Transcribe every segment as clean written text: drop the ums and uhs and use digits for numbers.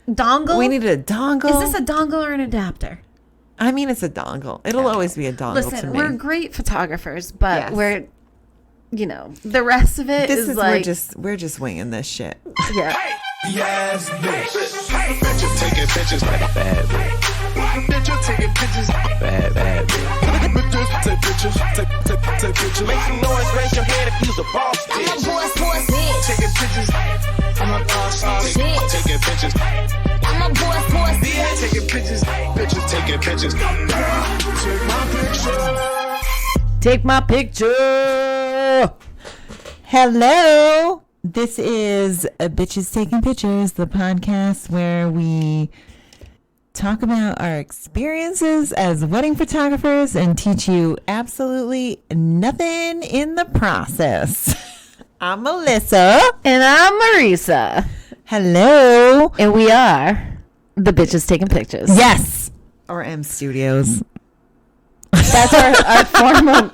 dongle. We needed a dongle. Is this a dongle or an adapter? I mean, it's a dongle. It'll always be a dongle to me. We're great photographers, but we're, the rest of it is like we're just winging this shit. Yeah. Yes, bitch. Bitches taking pictures like a bad bitch. Bitches taking pictures like a bad bitch. Bitches take pictures, take pictures. Make some noise, raise your hand if you's a boss bitch. I'm a boss bitch. Taking pictures. I'm a boss bitch. Taking pictures. I'm a boss bitch. Taking pictures. Bitches taking pictures. Take my picture. Take my picture. Hello. This is Bitches Taking Pictures, the podcast where we talk about our experiences as wedding photographers and teach you absolutely nothing in the process. I'm Melissa. And I'm Marisa. Hello. And we are the Bitches Taking Pictures. Yes. Or M.Studios. That's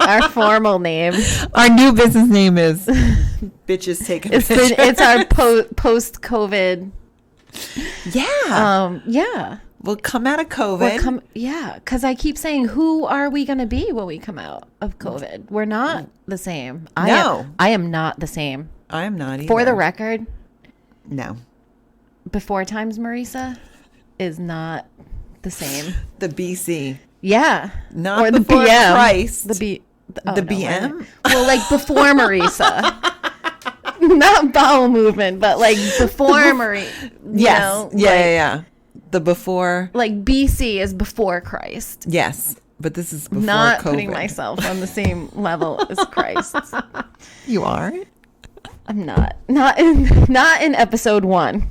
our formal name. Our new business name is Bitches Taking Pictures. It's our post-COVID. Yeah. Yeah. We'll come out of COVID. Because I keep saying, who are we going to be when we come out of COVID? We're not the same. I am not the same. I am not either. For the record. No. Before times Marisa is not the same. The BC. Yeah. Not or the before BM. Christ. The BM? Well, like before Marisa. Not bowel movement, but like before Marisa. Yes. Yeah. The before. Like BC is before Christ. Yes. But this is before not COVID. Putting myself on the same level as Christ. You are? I'm not. Not in episode 1.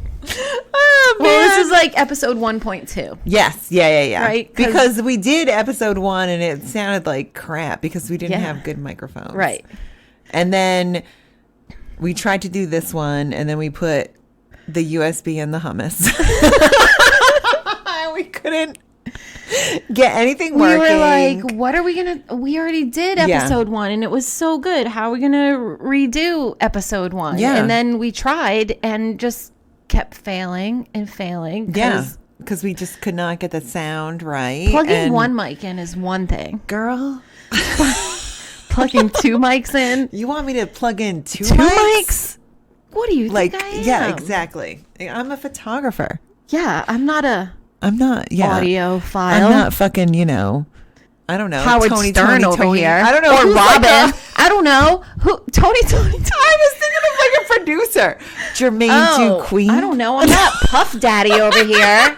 Oh, man. Well, this is like episode 1.2. Yes. Yeah. Right? Because we did episode 1 and it sounded like crap because we didn't have good microphones. Right. And then we tried to do this one and then we put the USB in the hummus. We couldn't get anything working. We were like, what are we going to... We already did episode 1 and it was so good. How are we going to redo episode 1? Yeah. And then we tried and just kept failing and failing. Yeah. Because we just could not get the sound right. Plugging one mic in is one thing. Girl. Plugging 2 mics in. You want me to plug in two mics? What do you think I am? Yeah, exactly. I'm a photographer. Yeah, I'm not. Yeah. Audiophile. I'm not fucking, I don't know. Howard Stern over here. I don't know. Or Robin. I don't know. Who? Tony. I was thinking of like a producer. Jermaine Duqueen. I don't know. I'm not Puff Daddy over here.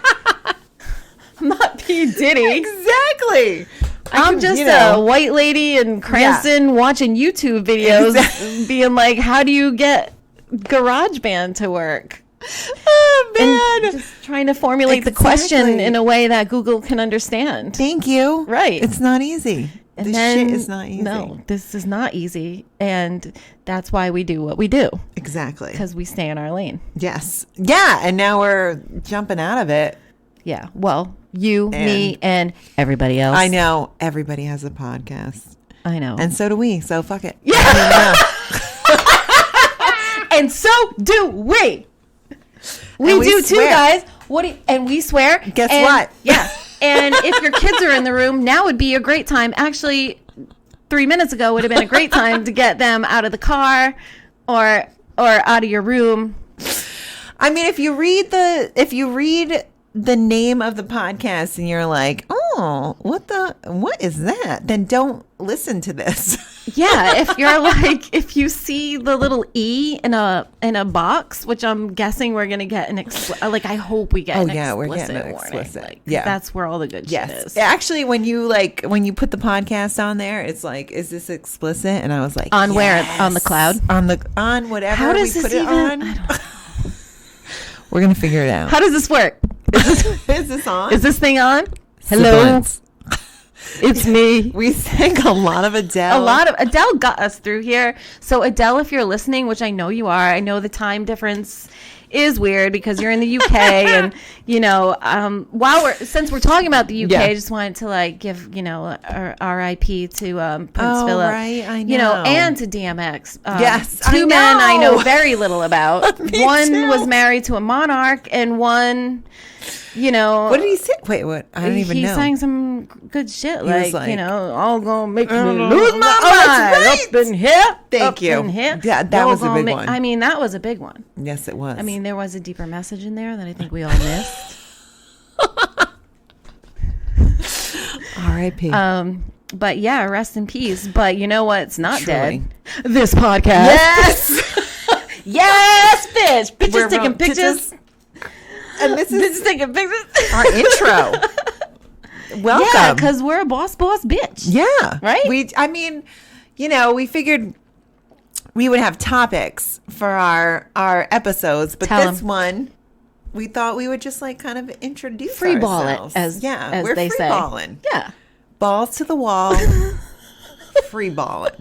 I'm not P. Diddy. Exactly. I'm just a white lady in Cranston watching YouTube videos being like, how do you get GarageBand to work? Oh, man. And just trying to formulate the question in a way that Google can understand. Thank you. Right. It's not easy. And this then, shit is not easy. No, this is not easy. And that's why we do what we do. Exactly. Because we stay in our lane. Yes. Yeah. And now we're jumping out of it. Yeah. Well, me, and everybody else. I know. Everybody has a podcast. I know. And so do we. So fuck it. Yeah. And so do we. We do too, guys. And we swear. Guess what? Yeah. And if your kids are in the room, now would be a great time. Actually, 3 minutes ago would have been a great time to get them out of the car or out of your room. I mean, if you read the name of the podcast and you're like, oh, what is that? Then don't listen to this. Yeah, if you see the little E in a box, which I'm guessing we're gonna get I hope we get an explicit we're getting an warning. explicit. That's where all the good shit is. Actually, when you put the podcast on there, it's like, is this explicit? And I was like, on where? On the cloud? On whatever. How does we this put it on. I don't know. We're gonna figure it out. How does this work? Is this on? Is this thing on? Hello. It's me. We sang a lot of Adele. Adele got us through here. So Adele, if you're listening, which I know you are, I know the time difference is weird because you're in the UK, and since we're talking about the UK, I just wanted to like give our R.I.P. to Prince Philip, right, I know, and to DMX. Yes, two I men I know know. very little about. One too. was married to a monarch, and one. What did he say? Wait, what? I don't even know. He sang some good shit, was like, like, all gonna make me oh, lose my that's mind. right. Up in here. Thank up you. In here. That Y'all was a gonna big one. I mean, that was a big one. Yes, it was. I mean, there was a deeper message in there that I think we all missed. R.I.P. But yeah, rest in peace. But you know what's not Truly. dead? This podcast. Yes. Yes, bitch. Bitches We're taking about pictures. And this is Bitches taking pictures. our intro. Welcome. Yeah, because we're a boss bitch. Yeah. Right? We figured we would have topics for our episodes, but Tell this 'em. one, we thought we would just like kind of introduce Free ball it, ourselves. as we're they free say. balling. Yeah. Balls to the wall. Free balling.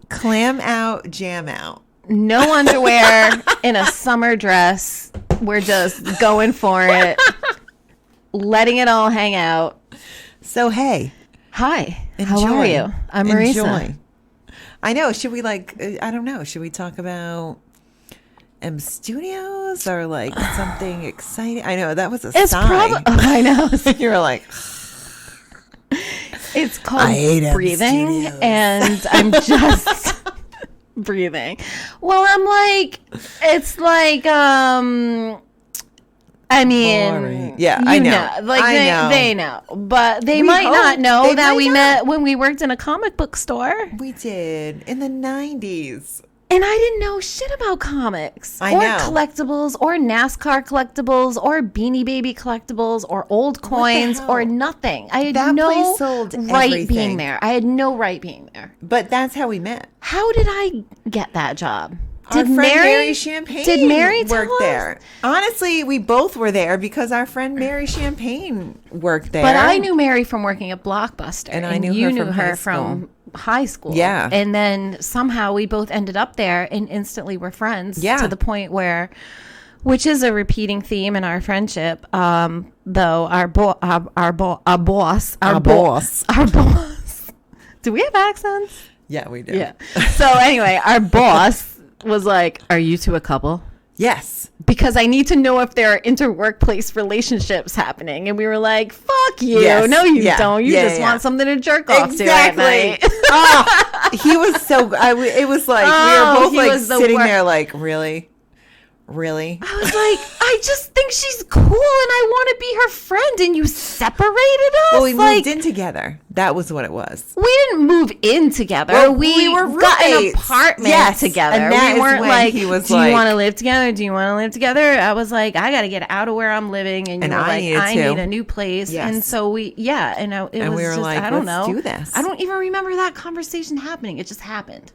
Clam out, jam out. No underwear in a summer dress. We're just going for it. Letting it all hang out. So, hey. Hi. Enjoy. How are you? I'm Marisa. Enjoy. I know. Should we I don't know. Should we talk about M.Studios or like something exciting? I know that was a It's sigh. probably. I know. You were like, It's called I hate breathing, M.Studios. and I'm just breathing. Well, I'm like, it's like, I mean, boring. Yeah, I know. Like I know. they know, but they We might hope. not know They that might we not. met when we worked in a comic book store. we did in the 90s. And I didn't know shit about comics I or know. collectibles or NASCAR collectibles or Beanie Baby collectibles or old coins hell? or nothing. I had That no place sold right everything. being there. I had no right being there. But that's how we met. How did I get that job? Our friend Mary Champagne Did Mary tell work us? there. Honestly, we both were there because our friend Mary Champagne worked there. But I knew Mary from working at Blockbuster, And I knew you her knew from her high from high school. Yeah. And then somehow we both ended up there and instantly were friends. Yeah. To the point where, which is a repeating theme in our friendship. Though our boss. Do we have accents? Yeah, we do. Yeah. So anyway, our boss was like, "Are you two a couple?" Yes. Because I need to know if there are inter-workplace relationships happening. And we were like, fuck you. Yes. No, you Yeah. don't. You Yeah, just yeah. want something to jerk off to at night. Oh, he was so. It was like we Oh, were both he like was the sitting wor- there, like really. I was like, I just think she's cool and I want to be her friend. And you separated us? Well, we like, moved in together. That was what it was. we didn't move in together. Well, we we were got an roommates. apartment Yes, together. and that We is weren't when like, he was do you like- want to live together? Do you want to live together? I was like, I got to get out of where I'm living. And you And were I like, needed I to. need a new place. Yes. And so it And was we were just, like, I don't let's know. do this. I don't even remember that conversation happening. It just happened.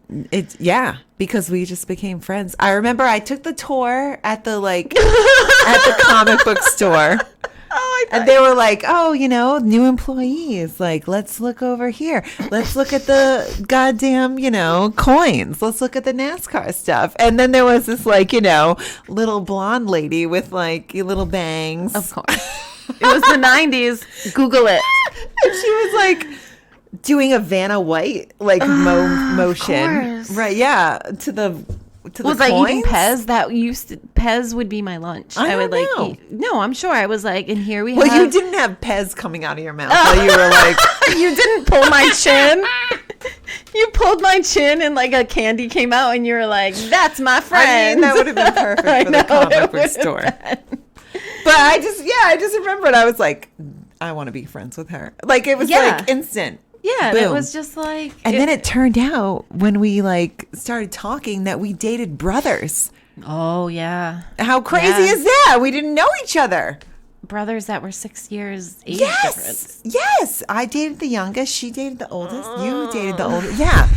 Because we just became friends. I remember I took the tour at the at the comic book store. And they were like, oh, new employees. Like, let's look over here. Let's look at the goddamn, coins. Let's look at the NASCAR stuff. And then there was this, little blonde lady with, little bangs. Of course. It was the 90s. Google it. And she was, doing a Vanna White, motion. course. Right, yeah. To the Was I eating coins? Pez? Pez would be my lunch. I would don't know. eat. No, I'm sure. I was like, and here we Well, have. you didn't have Pez coming out of your mouth while you were like... You didn't pull my chin. You pulled my chin and a candy came out and you were like, that's my friend. I mean, that would have been perfect I for the know, comic it book would have store. been. But I just remembered. I was like, I want to be friends with her. It was Yeah. instant. Yeah, and it Boom. was just like. And then it turned out when we started talking that we dated brothers. Oh, yeah. How crazy Yeah. is that? We didn't know each other. Brothers that were 6 years age Yes. difference. Yes. I dated the youngest. She dated the oldest. You dated the oldest. Yeah.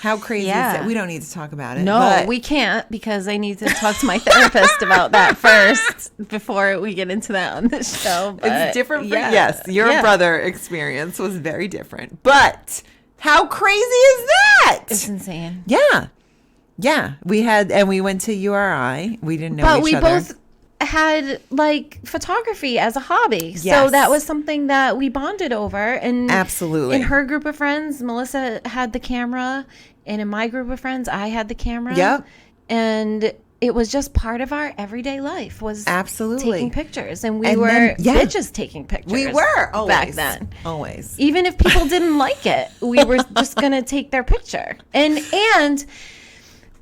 How crazy Yeah. is that? We don't need to talk about it. No, but we can't because I need to talk to my therapist about that first before we get into that on this show. But it's different for yeah. yes. Your Yeah. brother experience was very different. But how crazy is that? It's insane. Yeah. Yeah, we went to URI. We didn't know But each we other. both had like photography as a hobby. So Yes. that was something that we bonded over. And Absolutely. in her group of friends, Melissa had the camera. And in my group of friends, I had the camera. Yep. And it was just part of our everyday life was Absolutely. taking pictures. And we And were then- yeah. bitches taking pictures. We were always. back then. Always. Even if people didn't like it, we were just going to take their picture. And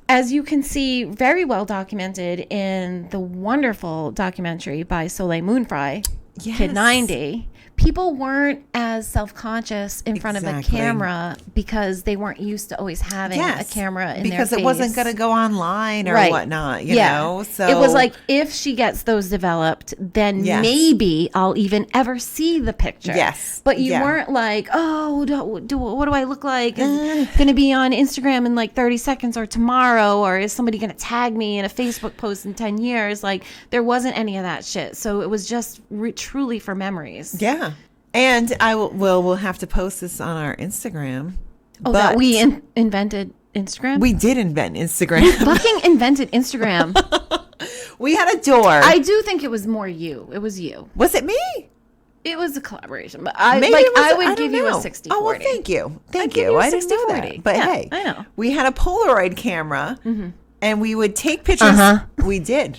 as you can see, very well documented in the wonderful documentary by Soleil Moonfry, Yes. Kid 90, people weren't as self-conscious in front of a Exactly. camera because they weren't used to always having a camera in because their it wasn't face. going to go online or Right. whatnot, you know? So it was like, if she gets those developed, then Yes. maybe I'll even ever see the picture. Yes. But you Yeah. weren't like, oh, what do I look like? Is going to be on Instagram in like 30 seconds or tomorrow? Or is somebody going to tag me in a Facebook post in 10 years? Like, there wasn't any of that shit. So it was just truly for memories. Yeah. And we'll have to post this on our Instagram. Oh, but that we invented Instagram? we did invent Instagram. fucking invented Instagram. We had a door. I do think it was more you. It was you. Was it me? It was a collaboration, but I Maybe like it was, I would don't give you know. a 60-40. Oh, well, thank you. Thank give you. you a I didn't know 60-40. that. But Yeah, hey, I know. we had a Polaroid camera and we would take pictures. Uh-huh. We did.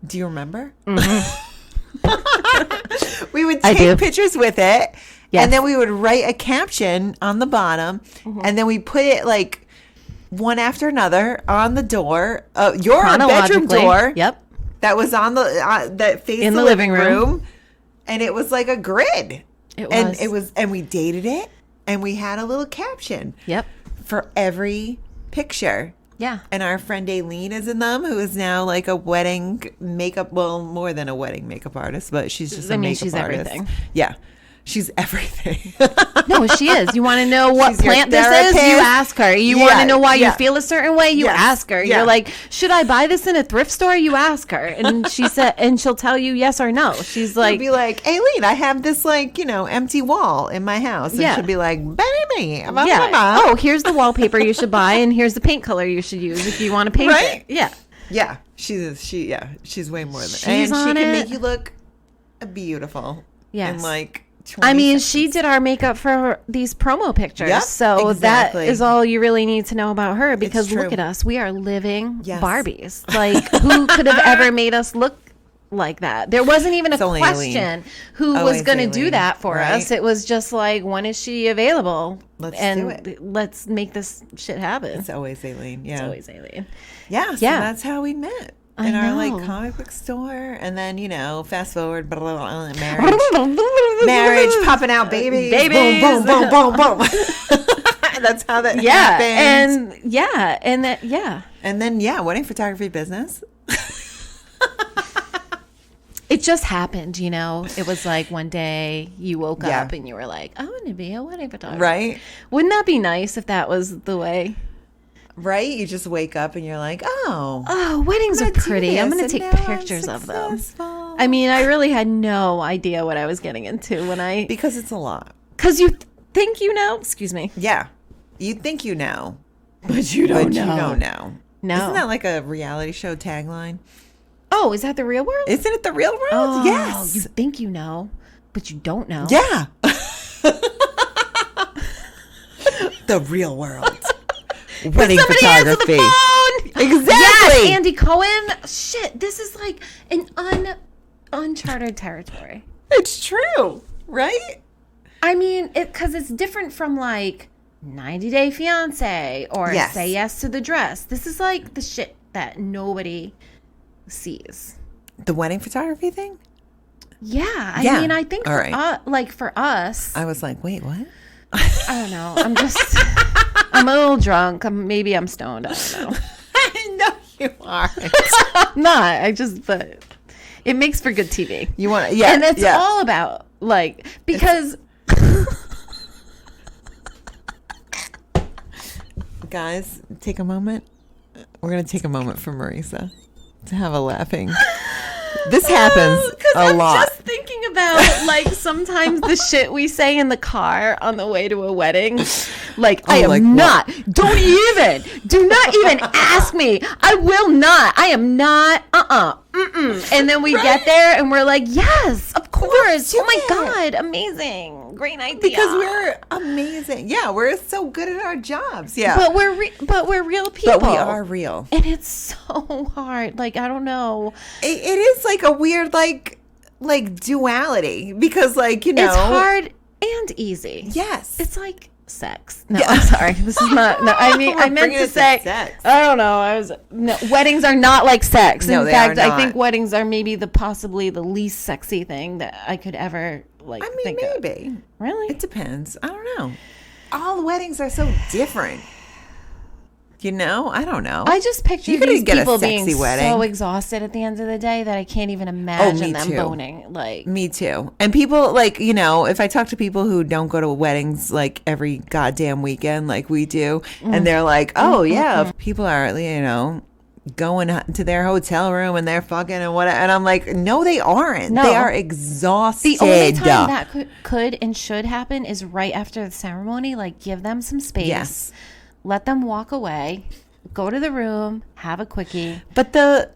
Do you remember? Mm-hmm. We would I do. take pictures with it. Yes. And then we would write a caption on the bottom. And then we put it like one after another on the door. Your bedroom Chronologically. door. Yep. That was on the that faced In the the living living room. room, and it was like a grid. It was. And we dated it, and we had a little caption Yep. for every picture. Yeah. And our friend Aileen is in them, who is now like a wedding makeup, well, more than a wedding makeup artist, but she's just a makeup she's artist. everything. Yeah, she's everything. No, she is. You want to know what She's your plant this is? therapist. You ask her. You Yeah, want to know why yeah. you feel a certain way? You Yes, ask her. yeah. You're like, should I buy this in a thrift store? You ask her, and she said, and she'll tell you yes or no. She's Like, like, be like, Aileen, I have this like empty wall in my house, and Yeah. she'll be like, baby, blah, yeah. blah, blah. Oh, here's the wallpaper you should buy, and here's the paint color you should use if you want to paint Right? it. Yeah. Yeah, she's way more than She's and she on can it. make you look beautiful. Yes. In like 20 I mean, seconds. she did our makeup for these promo pictures. Yep, so exactly. that is all you really need to know about her because true. look at us. We are living Yes. Barbies. Like, who could have ever made us look like that? There wasn't even It's a only question who was Always going to do Aileen, that for right? us. It was just like, when is she available? Let's and do it. let's make this shit happen. It's always Aileen. Yeah. It's always Alien. Yeah. So Yeah. that's how we met. I In our know. like comic book store. And then, fast forward, blah, blah, blah, marriage, popping out babies. Babies. Boom, boom, boom, boom, boom. That's how that happened. And then, wedding photography business. it just happened, It was like one day you woke Yeah. up and you were like, I want to be a wedding photographer. Right? Wouldn't that be nice if that was the way? Right? You just wake up and you're like, oh. Oh, weddings are I'm gonna do pretty. I'm this, going to and take now I'm pictures of them. successful. I mean, I really had no idea what I was getting into when I... Because it's a lot. Because you think you know? Excuse me. Yeah. You think you know. But you But you don't know. No. Isn't that like a reality show tagline? Oh, is that the real world? Isn't it the real world? Oh, Yes. You think you know, but you don't know. Yeah. The real world. Wedding Somebody answer the photography. phone! Exactly. Yes, Andy Cohen. Shit, this is like an uncharted territory. It's true, right? I mean, because it's different from like 90 Day Fiance or Yes. Say Yes to the Dress. This is like the shit that nobody sees. The wedding photography thing? Yeah, I Yeah. mean, I think All for, right. for us, I was like, wait, what? I don't know. I'm a little drunk. Maybe I'm stoned. I don't know. I know you are. I'm not. But it makes for good TV. You want to, yeah. And it's yeah. all about like, because Guys, take a moment. We're going to take a moment for Marisa to have a laughing. This happens a lot. I'm just thinking about like sometimes the shit we say in the car on the way to a wedding. Like, I am like not. Do not even ask me. I will not. I am not. And then we get there and we're like, yes, of course. Oh my God. Amazing. Great idea. Because we're amazing. Yeah, we're so good at our jobs. Yeah. But we're real people. But we are real. And it's so hard. Like, I don't know. It is like a weird, like duality. Because, like, you know. It's hard and easy. Yes. It's like sex. No, I'm sorry. This is not. No, I mean, I meant to say. Sex. I don't know. Weddings are not like sex. No, In they fact, are not. I think weddings are maybe possibly the least sexy thing that I could ever like. I mean, think of. maybe. Really? It depends. I don't know. All weddings are so different. You know? I don't know. I just picture You could these get a people sexy being wedding. so exhausted at the end of the day that I can't even imagine them too. boning. Like, Me too. And people, like, you know, if I talk to people who don't go to weddings like every goddamn weekend like we do, and they're like, oh, yeah, people are, you know, going to their hotel room and they're fucking and what, and I'm like, no, they aren't. No. They are exhausted. the only time that could and should happen is right after the ceremony. Like, give them some space. Yes. Let them walk away. Go to the room. Have a quickie. But the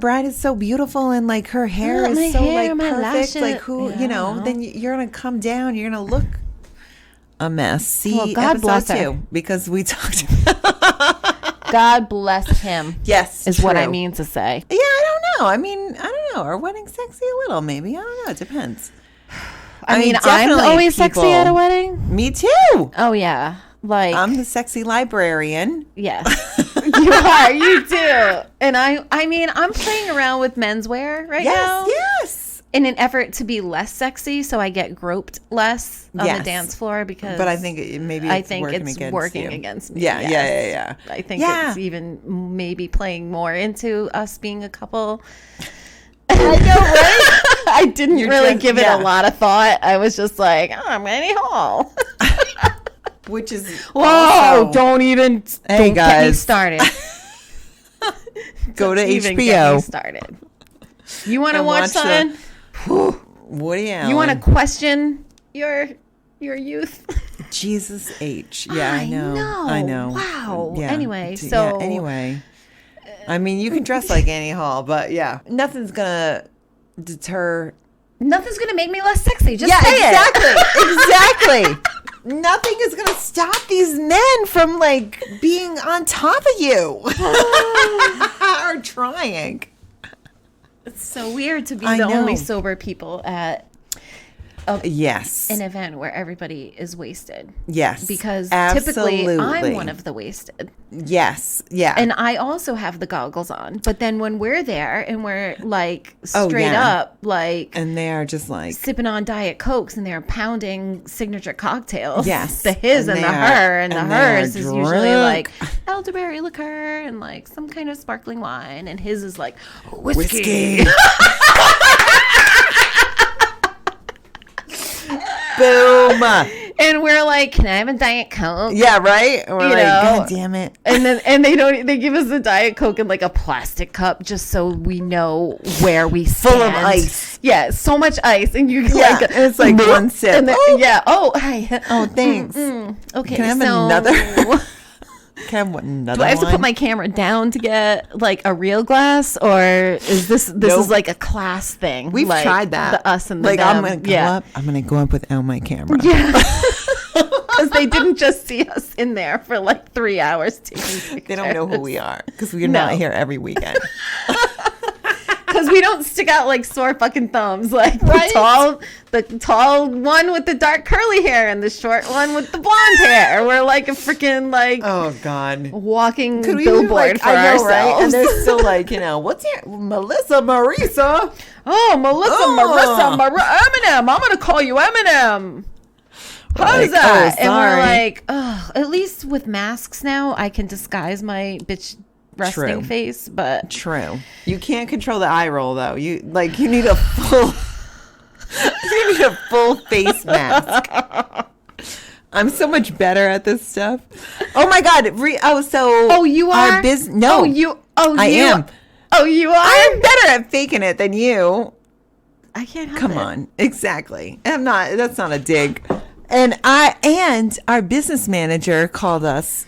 bride is so beautiful and like her hair Oh, my is so hair, like my perfect. lashes. Like who, Yeah, you I know, know. then you're going to come down, you're going to look a mess. See Well, God episode bless her. 2 because we talked God bless him. Yes, is what I true. mean to say. Yeah, I don't know. I mean, I don't know. Are weddings sexy a little? Maybe. I don't know. It depends. I mean, I'm definitely always sexy people- at a wedding. Me too. Oh yeah, like I'm the sexy librarian. yes, you are. You do. And I mean, I'm playing around with menswear right now. Yes. In an effort to be less sexy, so I get groped less on Yes. the dance floor because. But I think maybe I it's think working it's against working you. against me. Yeah, yes. yeah. I think Yeah. it's even maybe playing more into us being a couple. I know, right? I didn't You're really just- give it yeah. a lot of thought. I was just like, oh, I'm Annie Hall. Which is Whoa! also- Don't even Hey, don't get me guys. started. Go to Don't even HBO. Get me started. You want to And watch watch the- something? Woody Allen. You want to question your youth? Jesus H. Yeah, I know. know. I know. Wow. Yeah. Anyway, Yeah, so- anyway. I mean, you can dress like Annie Hall, but yeah, nothing's gonna deter. Nothing's gonna make me less sexy. Just Yeah, say it. exactly. Nothing is gonna stop these men from like being on top of you or trying. It's so weird to be I the know. only sober people at Yes. an event where everybody is wasted. Yes. Because Absolutely. typically I'm one of the wasted. Yes. Yeah. And I also have the goggles on. But then when we're there and we're like Oh, straight yeah. up, like and they are just like sipping on Diet Cokes and they're pounding signature cocktails. Yes. The his and And the they are- her and the and they are hers is usually like drunk. elderberry liqueur and like some kind of sparkling wine. And his is like whiskey. whiskey. Boom. And we're like, can I have a Diet Coke? Yeah, right? We're You like, know, God damn it. And then they give us a Diet Coke in like a plastic cup just so we know where we stand. Full of ice. Yeah, so much ice, and you Yeah, like it's like one sip. And then, Oh. yeah. Oh, hi. Oh, thanks. Okay. Can I have so another? Can I have another do I have to one? put my camera down to get like a real glass, or is this Nope. is like a class thing? We've like, tried that. The us and the like them. I'm gonna go yeah. up. I'm gonna go up without my camera. Yeah. Because they didn't just see us in there for like 3 hours taking pictures. They don't know who we are because we're No. not here every weekend. Because we don't stick out like sore fucking thumbs. Like Right? the tall one with the dark curly hair and the short one with the blonde hair. We're like a freaking like Oh God. walking Could we billboard like, for I know, ourselves. right? And they're still like, you know, what's your Melissa, Marisa? Oh, Melissa, Oh. Eminem. I'm gonna call you Eminem. How's Like, that? oh, And we're sorry. like, oh, at least with masks now, I can disguise my bitch resting True. face. But True. You can't control the eye roll though. You need a full you need a full face mask. I'm so much better at this stuff. Oh my God. oh, you are. No. Oh, you. Oh, I you am. Oh, you are. I'm better at faking it than you. I can't help Come it. on. Exactly. I'm not. That's not a dig. And our business manager called us,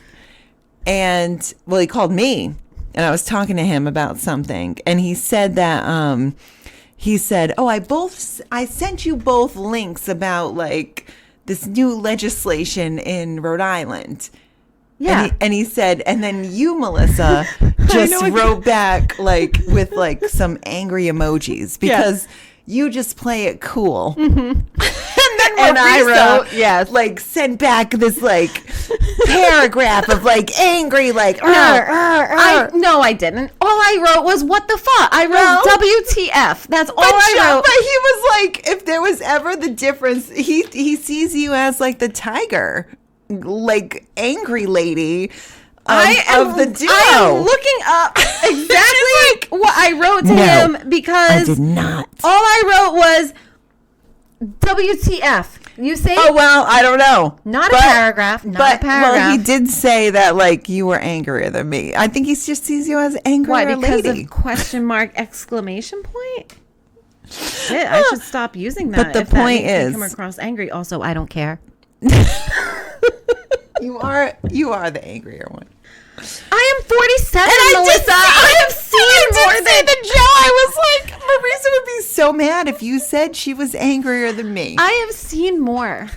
and he called me, and I was talking to him about something, and he said that I sent you both links about like this new legislation in Rhode Island. Yeah. And he said, and then you, Melissa, just wrote back like with like some angry emojis because you just play it cool. Mm-hmm. And I wrote, like sent back this like paragraph of like angry, like, no, I didn't. All I wrote was, what the fuck? I wrote WTF. That's all I wrote. But he was like, if there was ever the difference, he sees you as like the tiger, like angry lady of the duo. I am looking up exactly what I wrote to him because I did not. All I wrote was WTF. You say? Oh, well, I don't know. Not a paragraph. Well, he did say that like you were angrier than me. I think he just sees you as angrier Why? Because lady. of question mark exclamation point? Shit, I should stop using that. But the if that point makes me is, come across angry. Also, I don't care. you are the angrier one. I am 47, and Melissa. I have seen more than the Joe. I was like, Marisa would be so mad if you said she was angrier than me. I have seen more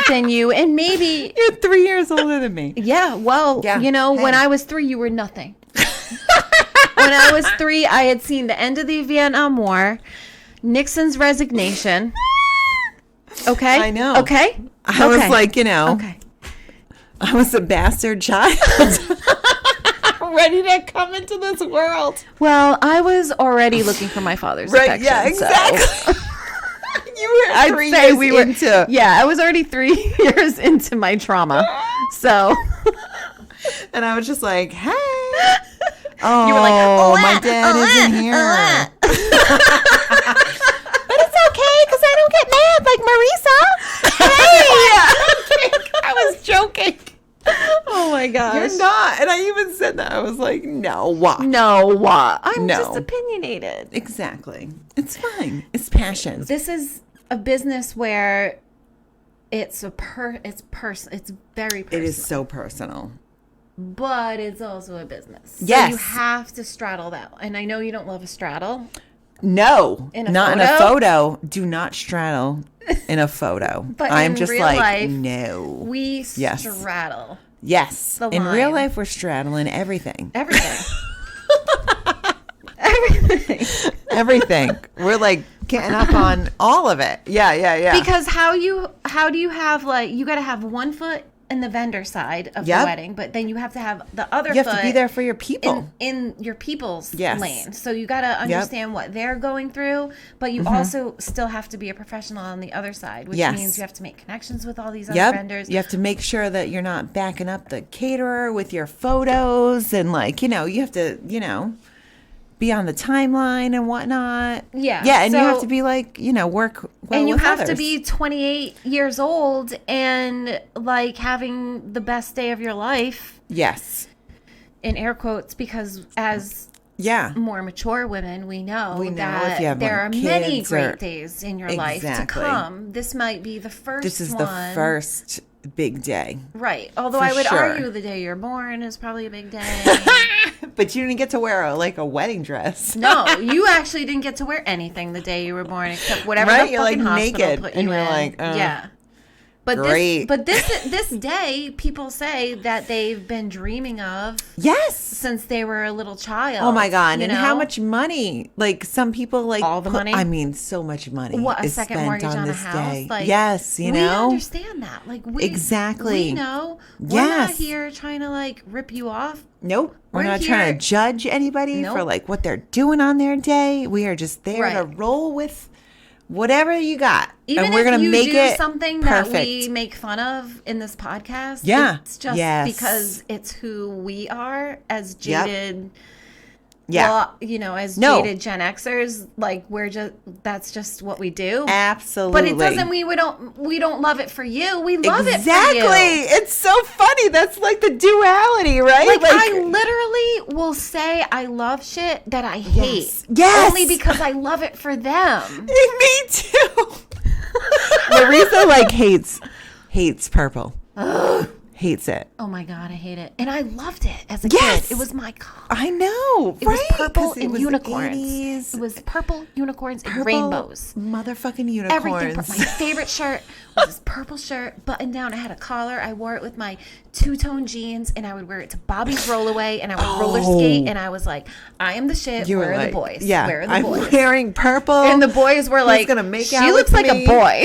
than you, and maybe you're 3 years older than me. Yeah, well, when I was 3, you were nothing. When I was 3, I had seen the end of the Vietnam War, Nixon's resignation. Okay, I know. Okay, I was like, okay. I was a bastard child. Ready to come into this world. Well, I was already looking for my father's affection. Yeah, exactly. So. You were I'd 3 years into. Yeah, I was already 3 years into my trauma. So. And I was just like, hey. Oh, you were like, my dad isn't here. But it's okay because I don't get mad like Marisa. Hey. I was joking. Oh my gosh. You're not. And I even said that. I was like, no, what? I'm just opinionated. Exactly. It's fine. It's passion. This is a business where it's very personal. It is so personal. But it's also a business. Yes. So you have to straddle that. And I know you don't love a straddle. No. Not in a photo. Do not straddle in a photo. But I'm in just real like, life, no. We straddle. Yes. The in line. real life, we're straddling everything. Everything. We're like getting up on all of it. Yeah. Because how do you have like, you got to have one foot in the vendor side of the wedding, but then you have to have the other you foot. have to be there for your people. In your people's lane. So you got to understand what they're going through, but you also still have to be a professional on the other side, which means you have to make connections with all these other vendors. You have to make sure that you're not backing up the caterer with your photos and like, you have to, be on the timeline and whatnot. Yeah. Yeah, and you have to be like, work well and you with have others. to be 28 years old and like having the best day of your life. Yes. In air quotes, because as more mature women, we know that there are many great days in your life to come. This might be the first one. This is the first big day. Right. Although I would argue the day you're born is probably a big day. But you didn't get to wear a wedding dress. No, you actually didn't get to wear anything the day you were born except whatever the fucking hospital naked, put you and you're in. like, yeah. But great. this day, people say that they've been dreaming of. Yes. Since they were a little child. Oh my God! And how much money? Like some people all the money. I mean, so much money. What, a is second spent mortgage on a this house? day. Like, yes, we understand that. Like exactly. We know. We're not here trying to rip you off. Nope. We're not trying to judge anybody for what they're doing on their day. We are just there to roll with whatever you got. Even and we're if gonna you make do it something perfect. that we make fun of in this podcast, it's just because it's who we are as jaded. Well, as jaded Gen Xers, that's just what we do. Absolutely. But it doesn't mean we don't love it for you. We love it for you. Exactly. It's so funny. That's like the duality, right? I literally will say I love shit that I hate. Yes. Only because I love it for them. Me too. Marisa hates hates purple. Hates it. Oh my God, I hate it. And I loved it as a Yes. kid. It was my color. I know, It right? was purple 'Cause it and was the unicorns. 80s. It was purple, unicorns, and Purple rainbows. motherfucking unicorns. Everything. My favorite shirt was this purple shirt, button down. I had a collar. I wore it with my two-tone jeans, and I would wear it to Bobby's Rollaway, and I would roller skate. And I was like, I am the shit. You Where were are like, the boys? Yeah, Where are the I'm boys? wearing purple. And the boys were like, gonna make she out looks with like me?" a boy.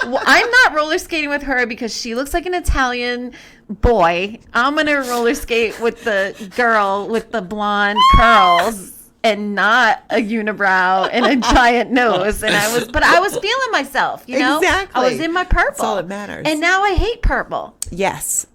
Well, I'm not roller skating with her because she looks like an Italian boy. I'm going to roller skate with the girl with the blonde curls and not a unibrow and a giant nose. And I was feeling myself, you know? Exactly. I was in my purple. That's all that matters. And now I hate purple. Yes.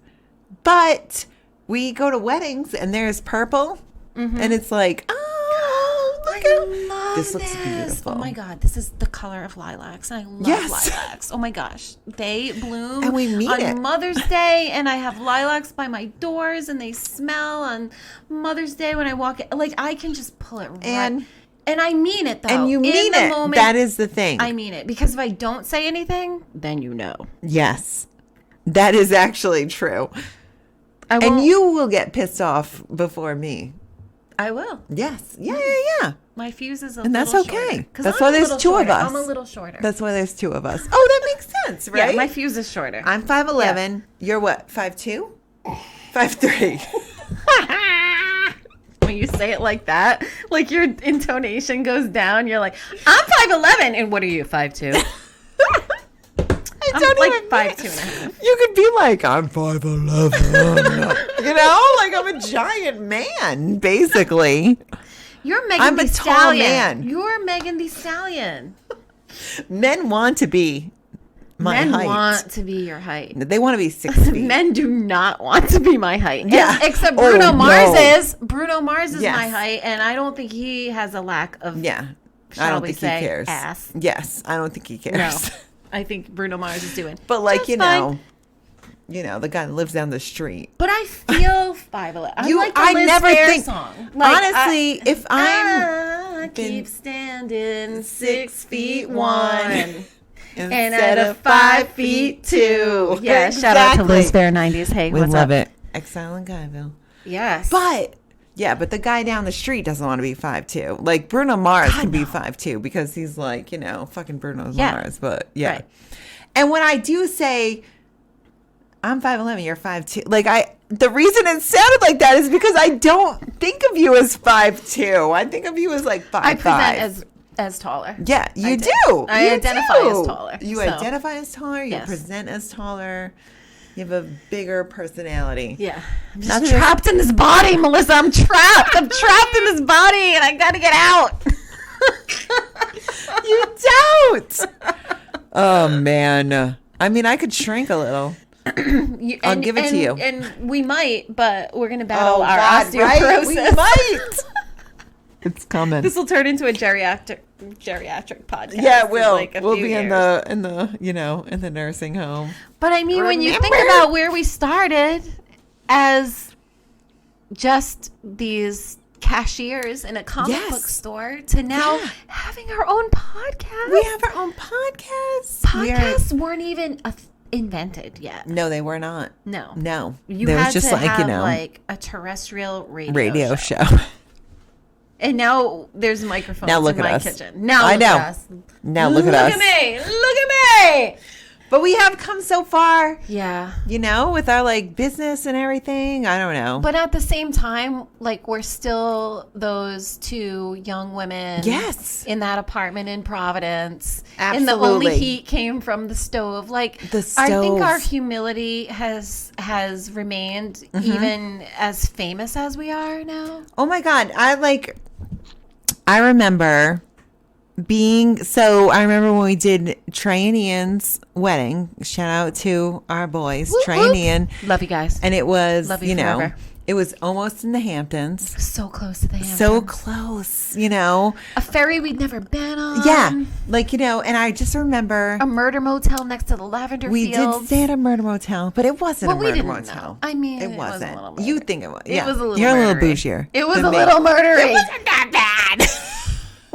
But we go to weddings and there's purple. And it's like, oh, look at this. Looks beautiful. Oh my God, this is the color of lilacs. And I love Yes. lilacs. Oh my gosh. They bloom And we mean on it. Mother's Day, and I have lilacs by my doors, and they smell on Mother's Day when I walk in. Like, I can just pull it right. And I mean it, though. And you mean in the it. Moment, That is the thing. I mean it. Because if I don't say anything, then you know. Yes. That is actually true. I won't. And you will get pissed off before me. I will. Yes. Yeah. My fuse is a And that's little okay. shorter. 'Cause That's I'm why a there's little two of shorter. us. I'm a little shorter. That's why there's two of us. Oh, that makes sense, right? Yeah, my fuse is shorter. I'm 5'11". You're what, 5'2"? 5'3". When you say it like that, like your intonation goes down. You're like, I'm 5'11", and what are you, 5'2"? I'm like 5'2.5". You could be like, I'm 5'11". You know, like I'm a giant man, basically. You're Megan I'm Thee a tall Stallion. man. You're Megan Thee Stallion. Men want to be my Men height. want to be your height. They want to be 6 feet. Men do not want to be my height. Yeah. Except Oh, Bruno Mars no. is. Bruno Mars is Yes. my height, and I don't think he has a lack of, Yeah. I shall don't we think say, he cares. ass. Yes. I don't think he No. cares. I think Bruno Mars is doing But like, just you fine. know, the guy that lives down the street. But I feel 5'11". I'm You- like the I Liz never Phair think- song. Like, honestly, if I been keep standing 6'1" Instead of 5'2". Yeah, shout out to Liz Phair 90s. Hey, We what's love up? it. Exile in Guyville. Yes. But but the guy down the street doesn't want to be 5'2". Like Bruno Mars can be 5'2" because he's like, you know, fucking Bruno Mars. But yeah. Right. And when I do say I'm 5'11", you're 5'2", like the reason it sounded like that is because I don't think of you as 5'2". I think of you as like 5'5". I present as taller. Yeah, you I do. I You identify do. as taller. You so. identify as taller. You Yes. present as taller. You have a bigger personality. Yeah. I'm Not just that- trapped in this body, Melissa. I'm trapped. I'm trapped in this body, and I got to get out. You don't. Oh man. I mean, I could shrink a little. I'll give it to you. And we might, but we're going to battle our right? osteoporosis. We might. It's coming. This will turn into a geriatric podcast. Yeah, it in will. like a We'll few be in years. the nursing home. But I mean, when you think Remember? about where we started as just these cashiers in a comic Yes. book store to now having our own podcast. We have our own podcast. Podcasts weren't even invented yet. No, they were not. No. No. You There was had just to like, have you know, like a terrestrial radio show. And now there's microphones Now look in at my us. kitchen. Now I look know. at us. Now look at us. Look at me. Look at me. But we have come so far, Yeah. you know, with our like business and everything. I don't know. But at the same time, like we're still those two young women Yes. in that apartment in Providence. And the Absolutely. only heat came from the stove. Like The I think stove. our humility has remained even as famous as we are now. Oh my God. I remember I remember when we did Trey and Ian's wedding. Shout out to our boys, Whoop, Trey whoop. and Ian. Love you guys. And it was, Love you you know, forever. it was almost in the Hamptons. So close to the Hamptons. So close, you know. A ferry we'd never been on. Yeah. Like, you know, and I just remember A murder motel next to the lavender we fields. did stay at a murder motel, but it wasn't Well, a we murder didn't motel. know. I mean, it it was a wasn't. little You murdery. think it was? It Yeah. was a little You're a little murdery. bougier. It was than a me. little murdery. It wasn't that bad.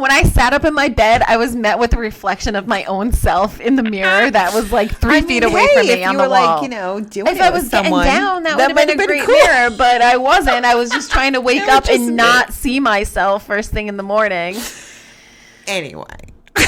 When I sat up in my bed, I was met with a reflection of my own self in the mirror that was like 3 feet away from me on the wall. Like, doing if it I with was someone, getting down, that would have been a great cool. mirror, but I wasn't. I was just trying to wake up and not me. see myself first thing in the morning. Anyway. Do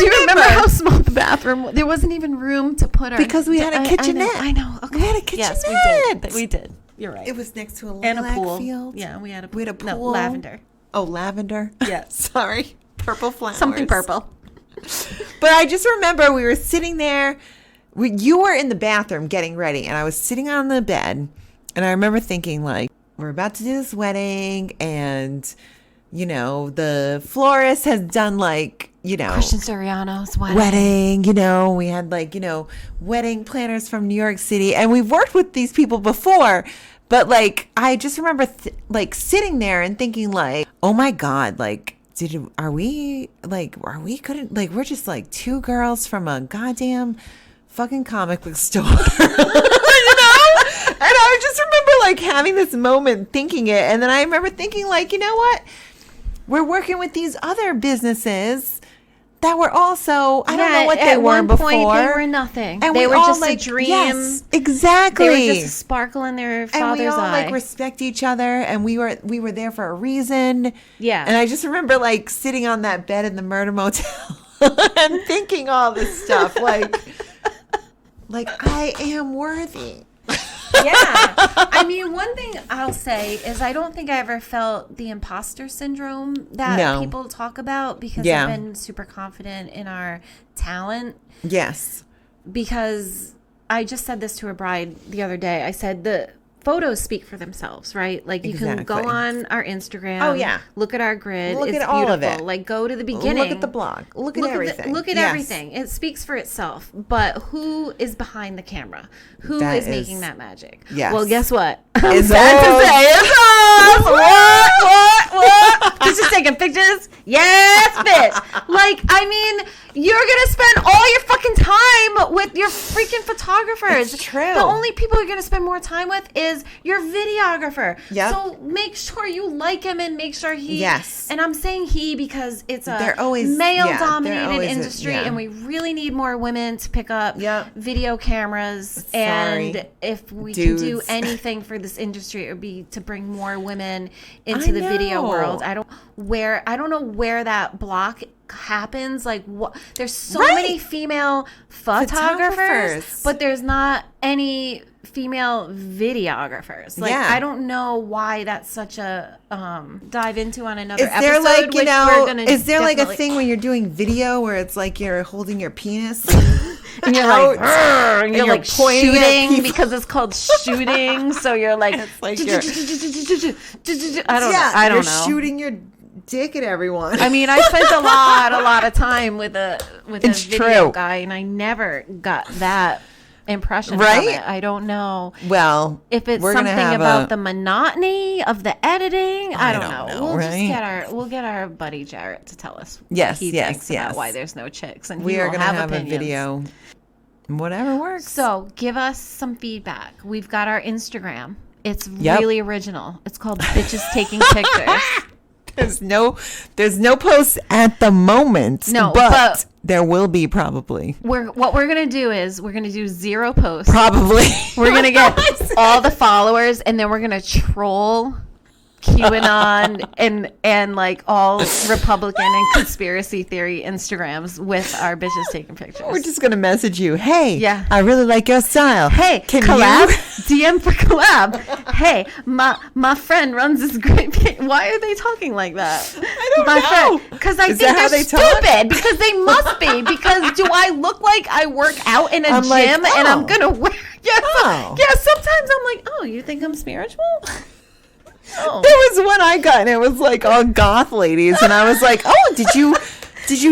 you remember how small the bathroom was? There wasn't even room to put our... Because we had a kitchenette. I know. Okay. We had a kitchenette. Yes, we did. You're right. It was next to a and lilac a pool. field. Yeah, we had a pool. No, lavender. Oh, lavender? Yeah. Sorry. Purple flowers. Something purple. But I just remember we were sitting there. You were in the bathroom getting ready, and I was sitting on the bed, and I remember thinking, like, we're about to do this wedding, and, the florist has done, like, Christian Siriano's wedding, we had, like, wedding planners from New York City, and we've worked with these people before, but, like, I just remember, sitting there and thinking, like, oh, my God, like, we're just like two girls from a goddamn fucking comic book store, And I just remember like having this moment thinking it. And then I remember thinking like, you know what? We're working with these other businesses that were also, I don't know what they were before. At one point, they were nothing. And they were all, just like, a dream. Yes, exactly. They were just a sparkle in their father's eye. And we all like respect each other, and we were there for a reason. Yeah. And I just remember like sitting on that bed in the murder motel and thinking all this stuff, like I am worthy. Yeah. I mean, one thing I'll say is I don't think I ever felt the imposter syndrome that people talk about because I've been super confident in our talent. Yes. Because I just said this to a bride the other day. I said the photos speak for themselves, right? Like you can go on our Instagram. Oh, yeah. Look at our grid. Look it's at all beautiful. of it. Like go to the beginning. Look at the blog. Look at everything. Look at everything. It speaks for itself. But who is behind the camera? Who is making that magic? Yes. Well, guess what? It's us. What? Just taking pictures? Yes, bitch. Like, I mean, you're going to spend all your fucking time with your freaking photographers. It's true. The only people you're going to spend more time with is your videographer. Yep. So make sure you like him and make sure he. Yes. And I'm saying he because it's a always male-dominated industry, and we really need more women to pick up video cameras. Sorry. And if we can do anything for this industry, it would be to bring more women into the video world. I don't know where that block happens. Like, what? There's so many female photographers, but there's not any female videographers. Like, I don't know why that's such a dive into on another episode. There like, is there like a thing when you're doing video where it's like you're holding your penis and you're like, and you're like shooting because it's called shooting. So you're like, it's like I don't know. You're shooting your dick at everyone. I mean, I spent a lot of time with a video guy, and I never got that impression from it. I don't know. Well, if it's something about the monotony of the editing, I don't know. We'll just get our buddy Jarrett to tell us what he thinks about why there's no chicks, and we are going to have opinions. A video. Whatever works. So give us some feedback. We've got our Instagram. It's really original. It's called Bitches Taking Pictures. There's no posts at the moment. No, but there will be probably. What we're gonna do is we're gonna do 0 posts. Probably. We're gonna get all the followers, and then we're gonna troll QAnon and like all Republican and conspiracy theory Instagrams with our bitches taking pictures. We're just gonna message you. Hey, I really like your style. Hey, can collab? you DM for collab. Hey, my friend runs this great page. Why are they talking like that? I don't know. Because I think they're stupid. Because they must be. Because do I look like I work out in a gym and I'm gonna wear? Yeah. Sometimes I'm like, oh, you think I'm spiritual? Oh. There was one I got, and it was like all goth ladies, and I was like, "Oh, did you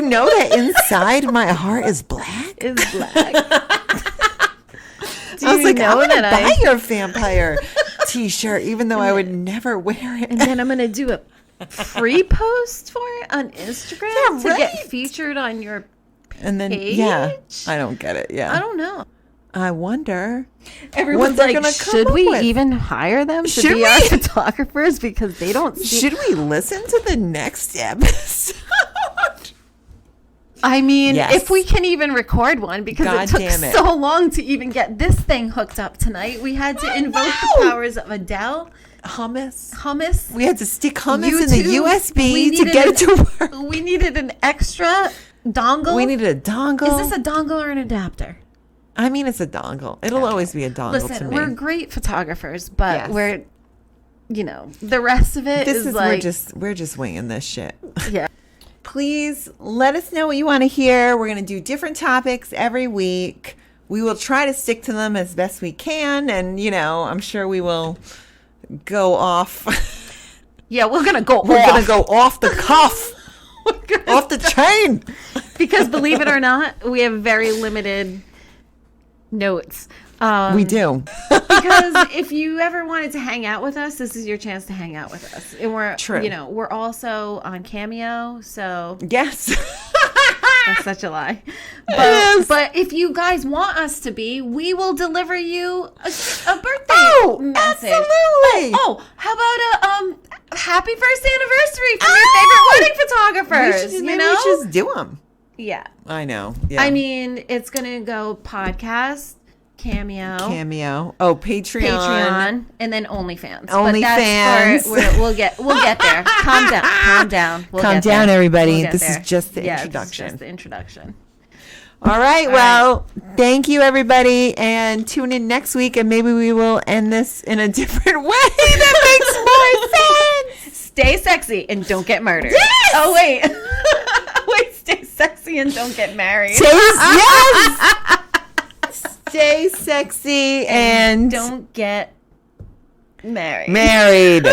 know that inside my heart is black? Is black." I was like, "I'm gonna buy your vampire T-shirt, even though I would never wear it." And then I'm gonna do a free post for it on Instagram to get featured on your page. And then I don't get it. Yeah, I don't know. I wonder. Everyone's they're like, gonna come should up we with. even hire them to Should be our we? photographers because they don't see? Should we listen to the next episode? I mean, Yes. if we can even record one, because God it took damn it. so long to even get this thing hooked up tonight. We had to invoke the powers of Adele, hummus. We had to stick hummus in the YouTube. USB We to needed get it to work. We needed an extra dongle. We needed a dongle. Is this a dongle or an adapter? I mean, it's a dongle. It'll always be a dongle to Listen, me. we're great photographers, but Yes. we're, the rest of it This is like, we're just winging this shit. yeah. Please let us know what you want to hear. We're going to do different topics every week. We will try to stick to them as best we can. And, I'm sure we will go off. Yeah, we're going to go We're off. going to go off the cuff, off the chain. Because believe it or not, we have very limited notes. We do. Because if you ever wanted to hang out with us, this is your chance to hang out with us. And we're, True. we're also on Cameo, so Yes. that's such a lie. is. But if you guys want us to be, we will deliver you a birthday Oh, message. absolutely. Oh, how about a happy first anniversary from your favorite wedding photographers? Maybe we should just do them. Yeah. I know. Yeah. I mean, it's gonna go podcast, Cameo, Oh, Patreon. and then OnlyFans. OnlyFans. We'll get there. Calm down. We'll Calm get down, there. everybody. We'll get This there. is just the Yeah, introduction. This is just the introduction. All right. Well, thank you, everybody. And tune in next week, and maybe we will end this in a different way that makes more sense. Stay sexy and don't get murdered. Yes! Oh, wait. Wait, stay sexy and don't get married. Yes. Stay sexy and Don't get married. married.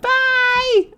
Bye.